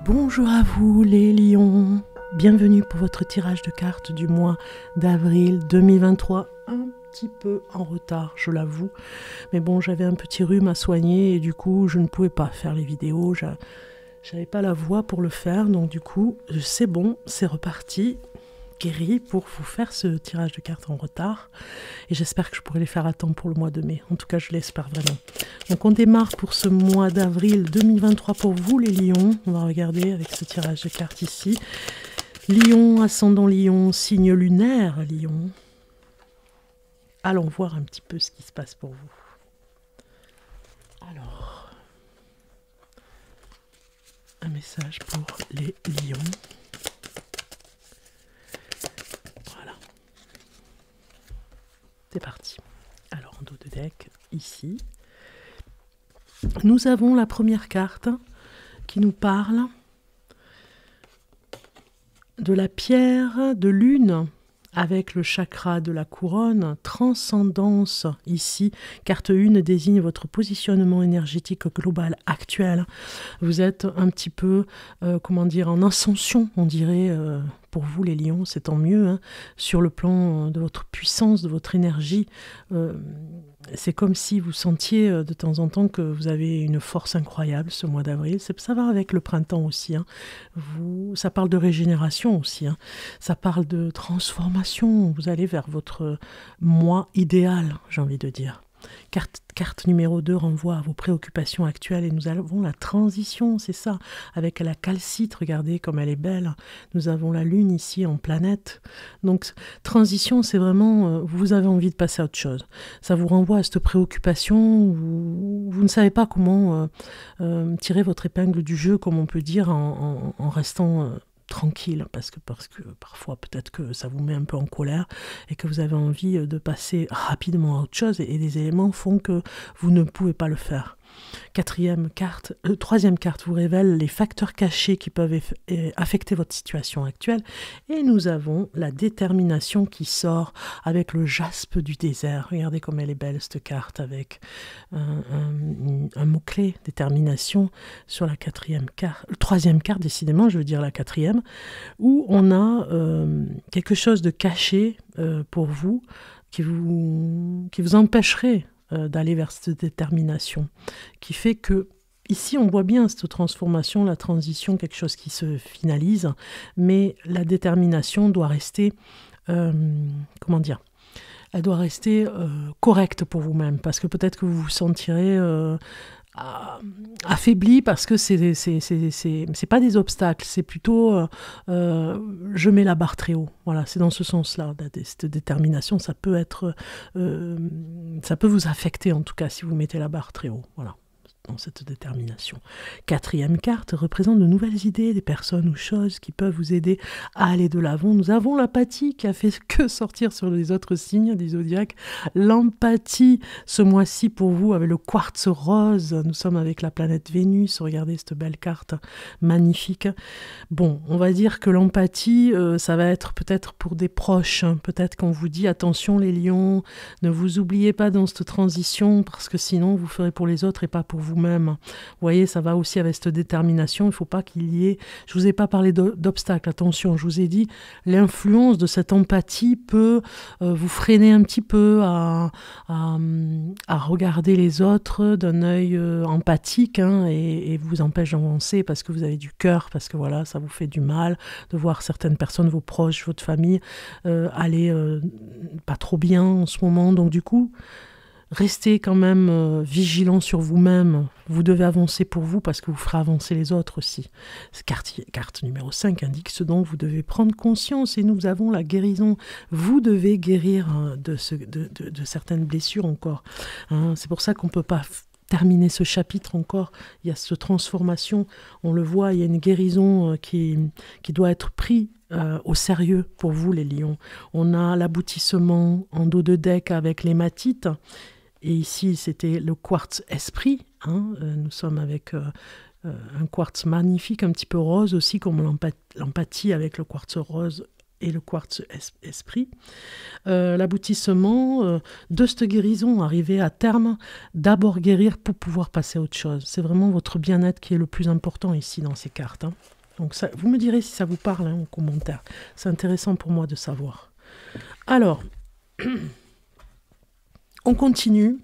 Bonjour à vous les lions, bienvenue pour votre tirage de cartes du mois d'avril 2023, un petit peu en retard je l'avoue, mais bon j'avais un petit rhume à soigner et du coup je ne pouvais pas faire les vidéos, j'avais pas la voix pour le faire, donc du coup c'est bon, c'est reparti, guéri pour vous faire ce tirage de cartes en retard et j'espère que je pourrai les faire à temps pour le mois de mai, en tout cas je l'espère vraiment. Donc on démarre pour ce mois d'avril 2023 pour vous les lions, on va regarder avec ce tirage de cartes ici. Lion, ascendant lion, signe lunaire lion. Allons voir un petit peu ce qui se passe pour vous. Alors, un message pour les lions. Voilà. C'est parti. Alors, en dos de deck, ici, nous avons la première carte qui nous parle de la pierre de lune avec le chakra de la couronne, transcendance ici. Carte 1 désigne votre positionnement énergétique global actuel. Vous êtes un petit peu, comment dire, en ascension, on dirait, pour vous les lions, c'est tant mieux, hein, sur le plan de votre puissance, de votre énergie. C'est comme si vous sentiez de temps en temps que vous avez une force incroyable ce mois d'avril. Ça va avec le printemps aussi. Hein. Ça parle de régénération aussi. Hein. Ça parle de transformation. Vous allez vers votre moi idéal, j'ai envie de dire. Carte numéro 2 renvoie à vos préoccupations actuelles et nous avons la transition, c'est ça, avec la calcite, regardez comme elle est belle. Nous avons la lune ici en planète. Donc transition, c'est vraiment, vous avez envie de passer à autre chose. Ça vous renvoie à cette préoccupation, vous ne savez pas comment tirer votre épingle du jeu, comme on peut dire, en restant tranquille, parce que parfois peut-être que ça vous met un peu en colère et que vous avez envie de passer rapidement à autre chose et des éléments font que vous ne pouvez pas le faire. Troisième carte vous révèle les facteurs cachés qui peuvent affecter votre situation actuelle et nous avons la détermination qui sort avec le jaspe du désert. Regardez comme elle est belle cette carte avec un mot-clé, détermination, sur la troisième carte, décidément, je veux dire la quatrième, où on a quelque chose de caché pour vous qui vous empêcherait d'aller vers cette détermination, qui fait que ici on voit bien cette transformation, la transition, quelque chose qui se finalise, mais la détermination doit rester, comment dire, elle doit rester correcte pour vous-même, parce que peut-être que vous vous sentirez affaibli parce que c'est pas des obstacles, c'est plutôt je mets la barre très haut. Voilà, c'est dans ce sens-là. Cette détermination, ça peut vous affecter en tout cas si vous mettez la barre très haut. Voilà, dans cette détermination. Quatrième carte représente de nouvelles idées, des personnes ou choses qui peuvent vous aider à aller de l'avant. Nous avons l'empathie qui a fait que sortir sur les autres signes du zodiaque. L'empathie, ce mois-ci pour vous, avec le quartz rose. Nous sommes avec la planète Vénus. Regardez cette belle carte magnifique. Bon, on va dire que l'empathie, ça va être peut-être pour des proches. Hein. Peut-être qu'on vous dit, attention les lions, ne vous oubliez pas dans cette transition parce que sinon vous ferez pour les autres et pas pour vous-même. Vous voyez, ça va aussi avec cette détermination. Il ne faut pas qu'il y ait... Je ne vous ai pas parlé d'obstacles, attention, je vous ai dit, l'influence de cette empathie peut vous freiner un petit peu à regarder les autres d'un œil empathique hein, et vous empêche d'avancer parce que vous avez du cœur, parce que voilà, ça vous fait du mal de voir certaines personnes, vos proches, votre famille, aller pas trop bien en ce moment. Donc du coup, restez quand même vigilant sur vous-même. Vous devez avancer pour vous parce que vous ferez avancer les autres aussi. Carte numéro 5 indique ce dont vous devez prendre conscience et nous avons la guérison. Vous devez guérir de certaines blessures encore. Hein, c'est pour ça qu'on ne peut pas terminer ce chapitre encore. Il y a cette transformation. On le voit, il y a une guérison qui doit être prise au sérieux pour vous les lions. On a l'aboutissement en dos de deck avec l'hématite. Et ici, c'était le quartz esprit. Hein. Nous sommes avec un quartz magnifique, un petit peu rose aussi, comme l'empathie avec le quartz rose et le quartz esprit. L'aboutissement de cette guérison, arriver à terme, d'abord guérir pour pouvoir passer à autre chose. C'est vraiment votre bien-être qui est le plus important ici dans ces cartes. Hein. Donc ça, vous me direz si ça vous parle en commentaire. C'est intéressant pour moi de savoir. Alors, on continue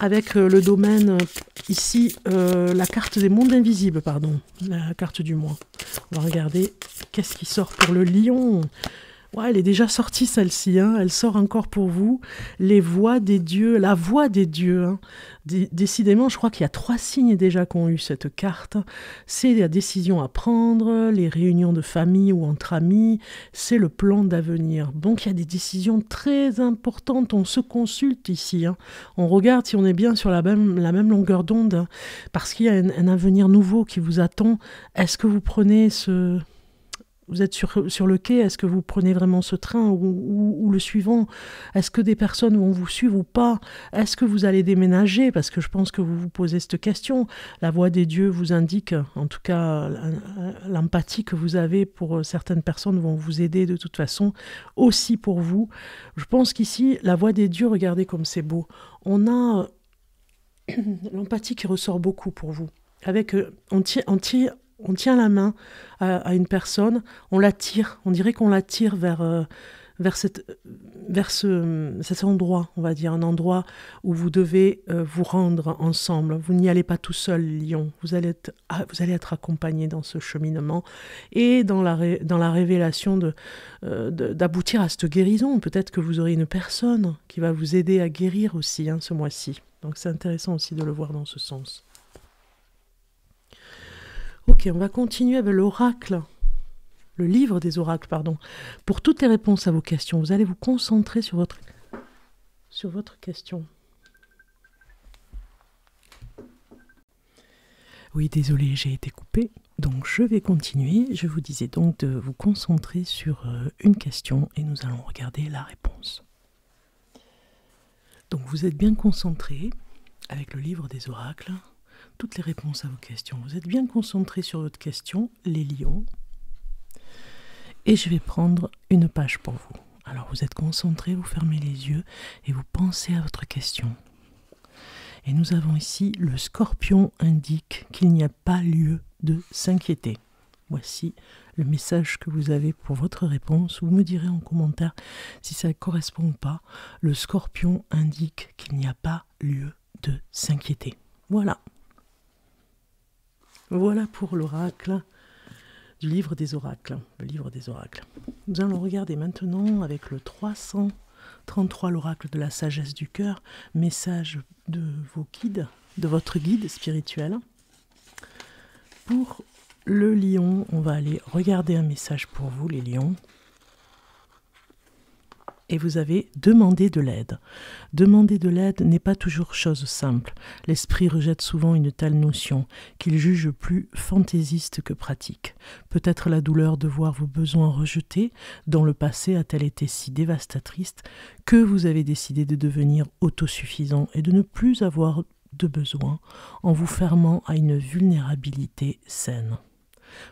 avec le domaine, ici, la carte des mondes invisibles, pardon, la carte du mois. On va regarder qu'est-ce qui sort pour le lion. Ouais, elle est déjà sortie celle-ci, hein. Elle sort encore pour vous. Les voix des dieux, la voix des dieux. Hein. Décidément, je crois qu'il y a 3 signes déjà qui ont eu cette carte. C'est la décision à prendre, les réunions de famille ou entre amis, c'est le plan d'avenir. Donc il y a des décisions très importantes, on se consulte ici. Hein. On regarde si on est bien sur la même longueur d'onde, hein, parce qu'il y a un avenir nouveau qui vous attend. Est-ce que vous prenez ce... Vous êtes sur le quai, est-ce que vous prenez vraiment ce train ou le suivant? Est-ce que des personnes vont vous suivre ou pas? Est-ce que vous allez déménager? Parce que je pense que vous vous posez cette question. La voix des dieux vous indique, en tout cas, l'empathie que vous avez pour certaines personnes vont vous aider de toute façon, aussi pour vous. Je pense qu'ici, la voix des dieux, regardez comme c'est beau. On a l'empathie qui ressort beaucoup pour vous. Avec, on tient la main à une personne, on la tire, on dirait qu'on la tire vers cet endroit, on va dire, un endroit où vous devez vous rendre ensemble. Vous n'y allez pas tout seul, lion. Vous allez être accompagné dans ce cheminement et dans la révélation d'aboutir à cette guérison. Peut-être que vous aurez une personne qui va vous aider à guérir aussi, hein, ce mois-ci. Donc c'est intéressant aussi de le voir dans ce sens. Ok, on va continuer avec l'oracle, le livre des oracles, pardon. Pour toutes les réponses à vos questions, vous allez vous concentrer sur votre question. Oui, désolé, j'ai été coupée, donc je vais continuer. Je vous disais donc de vous concentrer sur une question et nous allons regarder la réponse. Donc vous êtes bien concentré avec le livre des oracles. Toutes les réponses à vos questions. Vous êtes bien concentrés sur votre question, les lions. Et je vais prendre une page pour vous. Alors vous êtes concentrés, vous fermez les yeux et vous pensez à votre question. Et nous avons ici, le scorpion indique qu'il n'y a pas lieu de s'inquiéter. Voici le message que vous avez pour votre réponse. Vous me direz en commentaire si ça correspond ou pas. Le scorpion indique qu'il n'y a pas lieu de s'inquiéter. Voilà. Voilà pour l'oracle du livre des oracles, le livre des oracles. Nous allons regarder maintenant avec le 333, l'oracle de la sagesse du cœur, message de vos guides, de votre guide spirituel. Pour le lion, on va aller regarder un message pour vous, les lions. Et vous avez demandé de l'aide. Demander de l'aide n'est pas toujours chose simple. L'esprit rejette souvent une telle notion qu'il juge plus fantaisiste que pratique. Peut-être la douleur de voir vos besoins rejetés dans le passé a-t-elle été si dévastatrice que vous avez décidé de devenir autosuffisant et de ne plus avoir de besoin en vous fermant à une vulnérabilité saine.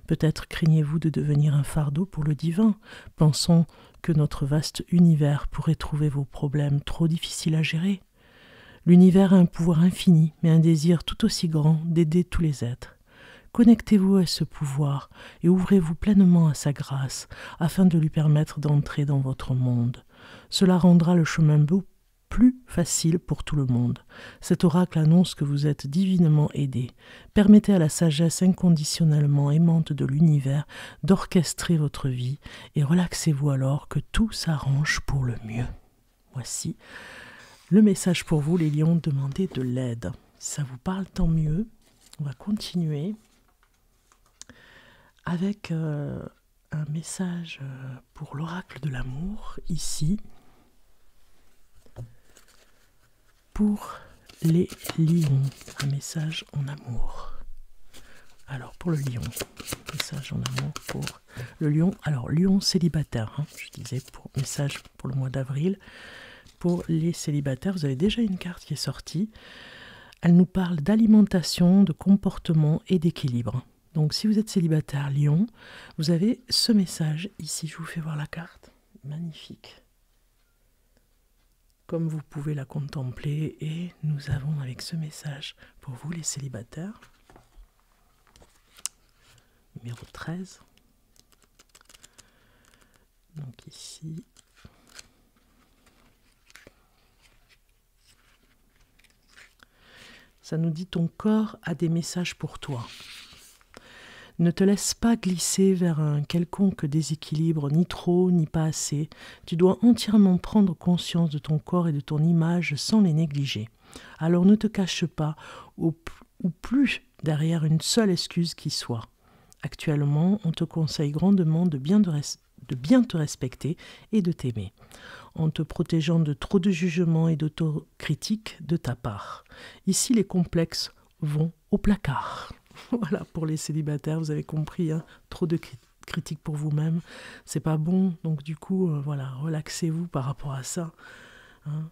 Peut-être craignez-vous de devenir un fardeau pour le divin, pensant que notre vaste univers pourrait trouver vos problèmes trop difficiles à gérer. L'univers a un pouvoir infini, mais un désir tout aussi grand d'aider tous les êtres. Connectez-vous à ce pouvoir et ouvrez-vous pleinement à sa grâce, afin de lui permettre d'entrer dans votre monde. Cela rendra le chemin beau plus facile pour tout le monde. Cet oracle annonce que vous êtes divinement aidé. Permettez à la sagesse inconditionnellement aimante de l'univers d'orchestrer votre vie et relaxez-vous alors que tout s'arrange pour le mieux. Voici le message pour vous, les lions, demandez de l'aide. Si ça vous parle, tant mieux. On va continuer avec un message pour l'oracle de l'amour, ici. Pour les lions, un message en amour. Alors, pour le lion, message en amour pour le lion. Alors, lion célibataire, hein, je disais, pour message pour le mois d'avril. Pour les célibataires, vous avez déjà une carte qui est sortie. Elle nous parle d'alimentation, de comportement et d'équilibre. Donc, si vous êtes célibataire, lion, vous avez ce message ici. Je vous fais voir la carte. Magnifique. Comme vous pouvez la contempler, et nous avons avec ce message pour vous les célibataires, numéro 13. Donc ici. Ça nous dit ton corps a des messages pour toi. Ne te laisse pas glisser vers un quelconque déséquilibre, ni trop, ni pas assez. Tu dois entièrement prendre conscience de ton corps et de ton image sans les négliger. Alors ne te cache pas, ou plus derrière une seule excuse qui soit. Actuellement, on te conseille grandement de bien te respecter et de t'aimer, en te protégeant de trop de jugements et d'autocritique de ta part. Ici, les complexes vont au placard. Voilà, pour les célibataires, vous avez compris, hein, trop de critiques pour vous-même, c'est pas bon. Donc du coup, voilà, relaxez-vous par rapport à ça. Hein.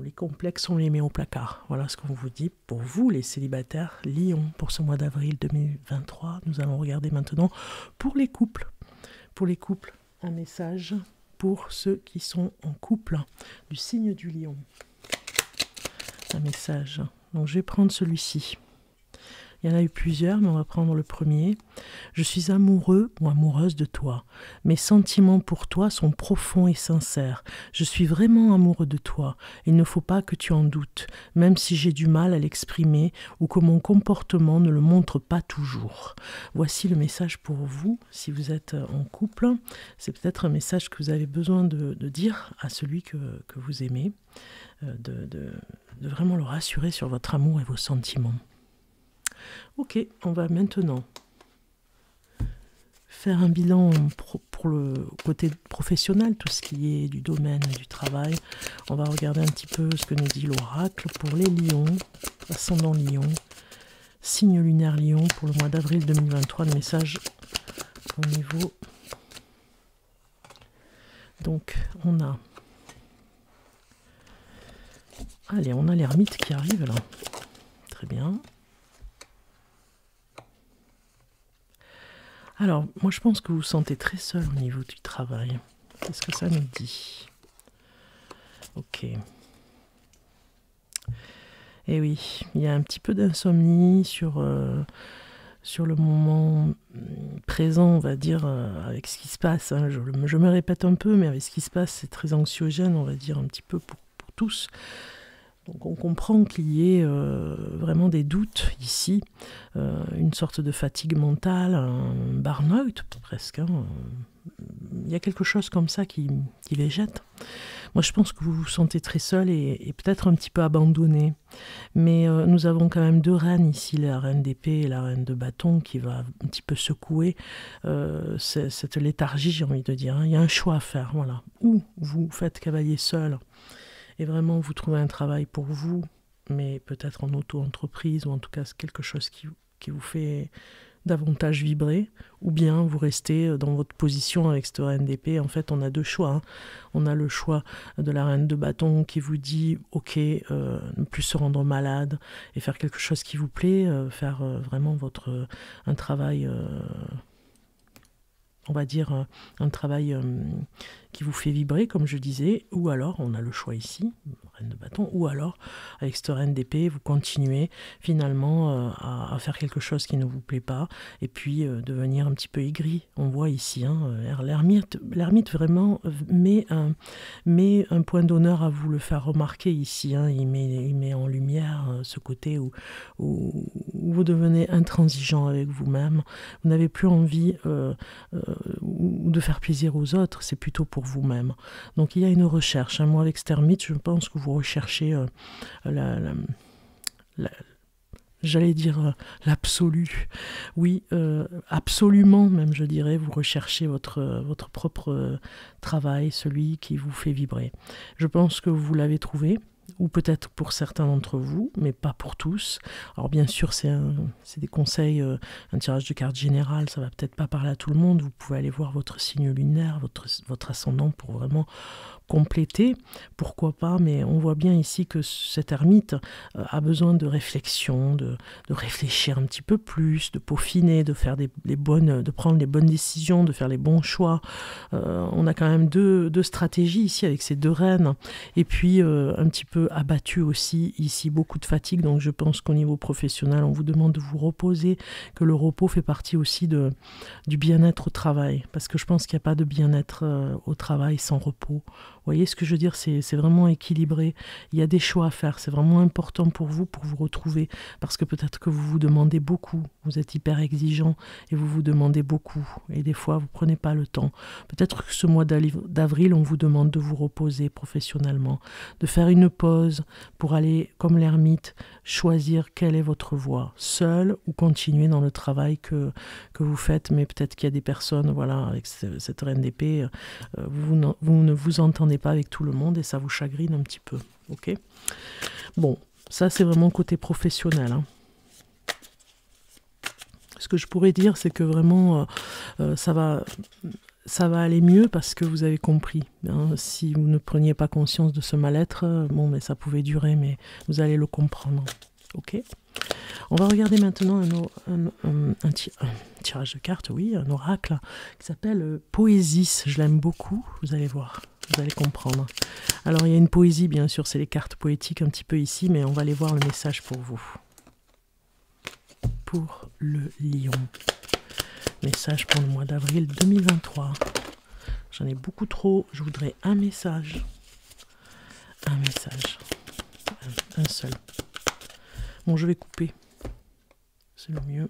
Les complexes, on les met au placard. Voilà ce qu'on vous dit pour vous, les célibataires. Lion, pour ce mois d'avril 2023. Nous allons regarder maintenant pour les couples. Pour les couples, un message pour ceux qui sont en couple du signe du lion. Un message. Donc je vais prendre celui-ci. Il y en a eu plusieurs, mais on va prendre le premier. Je suis amoureux ou amoureuse de toi. Mes sentiments pour toi sont profonds et sincères. Je suis vraiment amoureux de toi. Il ne faut pas que tu en doutes, même si j'ai du mal à l'exprimer ou que mon comportement ne le montre pas toujours. Voici le message pour vous, si vous êtes en couple. C'est peut-être un message que vous avez besoin de dire à celui que vous aimez, de vraiment le rassurer sur votre amour et vos sentiments. Ok, on va maintenant faire un bilan pour le côté professionnel, tout ce qui est du domaine du travail. On va regarder un petit peu ce que nous dit l'oracle pour les lions, ascendant lion, signe lunaire lion pour le mois d'avril 2023, le message au niveau. Donc on a... Allez, on a l'ermite qui arrive là. Très bien. Alors, moi je pense que vous vous sentez très seul au niveau du travail. Qu'est-ce que ça nous dit? Ok. Eh oui, il y a un petit peu d'insomnie sur le moment présent, on va dire, avec ce qui se passe. Hein. Je me répète un peu, mais avec ce qui se passe, c'est très anxiogène, on va dire, un petit peu pour tous. Donc on comprend qu'il y ait vraiment des doutes ici, une sorte de fatigue mentale, un burn-out presque. Hein. Il y a quelque chose comme ça qui végète. Moi je pense que vous vous sentez très seul et peut-être un petit peu abandonné. Mais nous avons quand même deux reines ici, la reine d'épée et la reine de bâton, qui va un petit peu secouer cette léthargie, j'ai envie de dire. Hein. Il y a un choix à faire, voilà. Ou vous faites cavalier seul, et vraiment vous trouvez un travail pour vous, mais peut-être en auto-entreprise, ou en tout cas c'est quelque chose qui vous fait davantage vibrer, ou bien vous restez dans votre position avec cette reine d'épée. En fait, on a deux choix. Hein. On a le choix de la reine de bâton qui vous dit « Ok, ne plus se rendre malade et faire quelque chose qui vous plaît, faire vraiment un travail... on va dire un travail qui vous fait vibrer, comme je disais, ou alors, on a le choix ici, reine de bâton, ou alors, avec cette reine d'épée, vous continuez finalement à faire quelque chose qui ne vous plaît pas, et puis devenir un petit peu aigri. On voit ici, hein, l'ermite vraiment met un point d'honneur à vous le faire remarquer ici. Hein, il met en lumière ce côté où vous devenez intransigeant avec vous-même, vous n'avez plus envie ou de faire plaisir aux autres, c'est plutôt pour vous-même. Donc il y a une recherche. Moi avec cette ermite, je pense que vous recherchez j'allais dire l'absolu. Oui, absolument même, je dirais, vous recherchez votre propre travail, celui qui vous fait vibrer. Je pense que vous l'avez trouvé, ou peut-être pour certains d'entre vous, mais pas pour tous. Alors bien sûr, c'est des conseils, un tirage de cartes général, ça va peut-être pas parler à tout le monde. Vous pouvez aller voir votre signe lunaire, votre ascendant pour vraiment compléter, pourquoi pas, mais on voit bien ici que cet ermite a besoin de réflexion, de réfléchir un petit peu plus, de peaufiner, de faire de prendre les bonnes décisions, de faire les bons choix. On a quand même deux stratégies ici avec ces deux reines, et puis un petit peu abattu aussi, ici beaucoup de fatigue, donc je pense qu'au niveau professionnel, on vous demande de vous reposer, que le repos fait partie aussi du bien-être au travail, parce que je pense qu'il n'y a pas de bien-être au travail sans repos. Vous voyez ce que je veux dire, c'est vraiment équilibré. Il y a des choix à faire, c'est vraiment important pour vous retrouver, parce que peut-être que vous vous demandez beaucoup, vous êtes hyper exigeant et vous vous demandez beaucoup, et des fois vous prenez pas le temps. Peut-être que ce mois d'avril, on vous demande de vous reposer professionnellement, de faire une pause pour aller, comme l'ermite, choisir quelle est votre voie, seul ou continuer dans le travail que vous faites, mais peut-être qu'il y a des personnes, voilà, avec cette reine d'épée, vous ne vous entendez pas avec tout le monde et ça vous chagrine un petit peu, ok? Bon, ça c'est vraiment côté professionnel, hein. Ce que je pourrais dire, c'est que vraiment, ça va aller mieux parce que vous avez compris, hein. Si vous ne preniez pas conscience de ce mal-être, bon, mais ça pouvait durer, mais vous allez le comprendre, ok? On va regarder maintenant un tirage de cartes, oui, un oracle qui s'appelle Poésis. Je l'aime beaucoup, vous allez voir, vous allez comprendre. Alors il y a une poésie, bien sûr, c'est les cartes poétiques un petit peu ici, mais on va aller voir le message pour vous. Pour le lion. Message pour le mois d'avril 2023. J'en ai beaucoup trop, je voudrais un message. Un message. Un seul. Bon, je vais couper. C'est le mieux.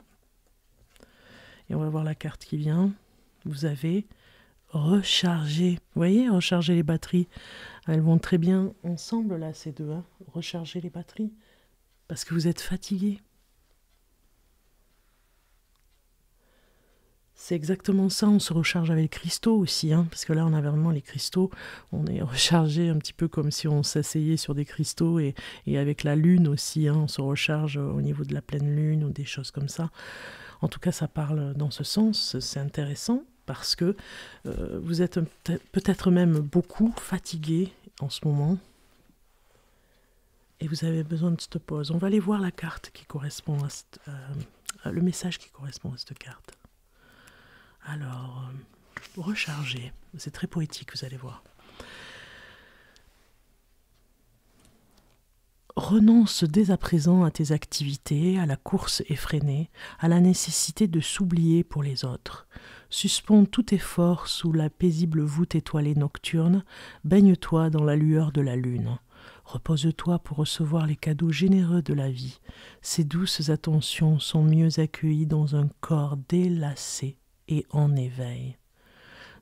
Et on va voir la carte qui vient. Vous avez rechargé. Vous voyez, recharger les batteries. Elles vont très bien ensemble, là, ces deux. Hein. Recharger les batteries. Parce que vous êtes fatigué. C'est exactement ça, on se recharge avec les cristaux aussi, hein, parce que là on a vraiment les cristaux, on est rechargé un petit peu comme si on s'asseyait sur des cristaux et avec la lune aussi, hein, on se recharge au niveau de la pleine lune ou des choses comme ça. En tout cas ça parle dans ce sens, c'est intéressant parce que vous êtes peut-être même beaucoup fatigué en ce moment et vous avez besoin de cette pause. On va aller voir la carte qui correspond à le message qui correspond à cette carte. Alors, recharger, c'est très poétique, vous allez voir. Renonce dès à présent à tes activités, à la course effrénée, à la nécessité de s'oublier pour les autres. Suspends tout effort sous la paisible voûte étoilée nocturne, baigne-toi dans la lueur de la lune. Repose-toi pour recevoir les cadeaux généreux de la vie. Ces douces attentions sont mieux accueillies dans un corps délassé et en éveil.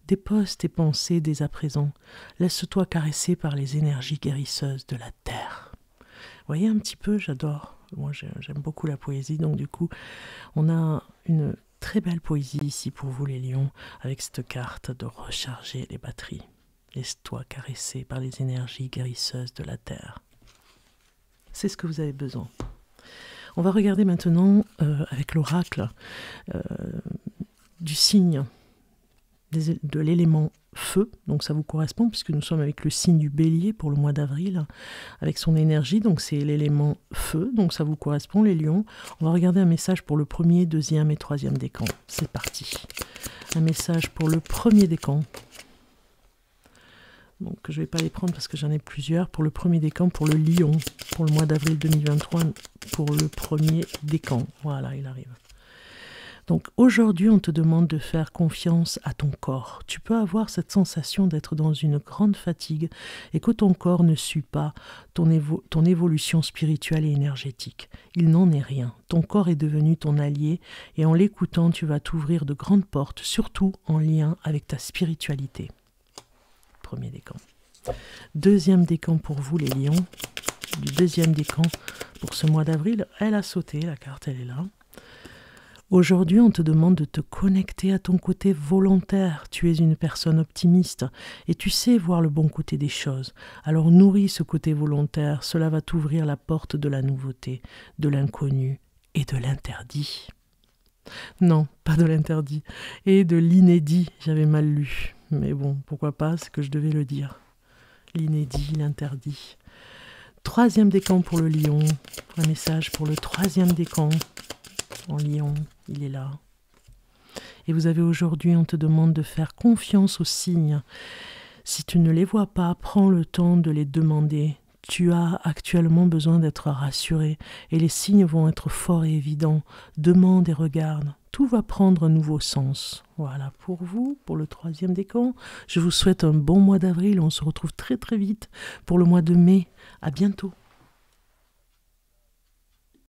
Dépose tes pensées dès à présent, laisse-toi caresser par les énergies guérisseuses de la terre. Vous voyez un petit peu, j'adore, moi j'aime beaucoup la poésie, donc du coup on a une très belle poésie ici pour vous les lions, avec cette carte de recharger les batteries. Laisse-toi caresser par les énergies guérisseuses de la terre. C'est ce que vous avez besoin. On va regarder maintenant avec l'oracle du signe de l'élément feu, donc ça vous correspond puisque nous sommes avec le signe du bélier pour le mois d'avril, avec son énergie, donc c'est l'élément feu, donc ça vous correspond les lions. On va regarder un message pour le premier, deuxième et troisième décan. C'est parti. Un message pour le premier décan. Donc je ne vais pas les prendre parce que j'en ai plusieurs. Pour le premier décan, pour le lion, pour le mois d'avril 2023, pour le premier décan. Voilà, il arrive. Donc aujourd'hui, on te demande de faire confiance à ton corps. Tu peux avoir cette sensation d'être dans une grande fatigue et que ton corps ne suit pas ton évolution spirituelle et énergétique. Il n'en est rien. Ton corps est devenu ton allié et en l'écoutant, tu vas t'ouvrir de grandes portes, surtout en lien avec ta spiritualité. Premier décan. Deuxième décan pour vous les lions. Du deuxième décan pour ce mois d'avril. Elle a sauté, la carte elle est là. Aujourd'hui, on te demande de te connecter à ton côté volontaire. Tu es une personne optimiste et tu sais voir le bon côté des choses. Alors nourris ce côté volontaire, cela va t'ouvrir la porte de la nouveauté, de l'inconnu et de l'interdit. Non, pas de l'interdit, et de l'inédit, j'avais mal lu. Mais bon, pourquoi pas, c'est que je devais le dire. l'inédit, l'interdit. Troisième décan pour le lion. Un message pour le troisième décan. En lion, il est là. Et vous avez aujourd'hui, on te demande de faire confiance aux signes. Si tu ne les vois pas, prends le temps de les demander. Tu as actuellement besoin d'être rassuré et les signes vont être forts et évidents. Demande et regarde. Tout va prendre un nouveau sens. Voilà pour vous, pour le troisième décan. Je vous souhaite un bon mois d'avril. On se retrouve très très vite pour le mois de mai. À bientôt.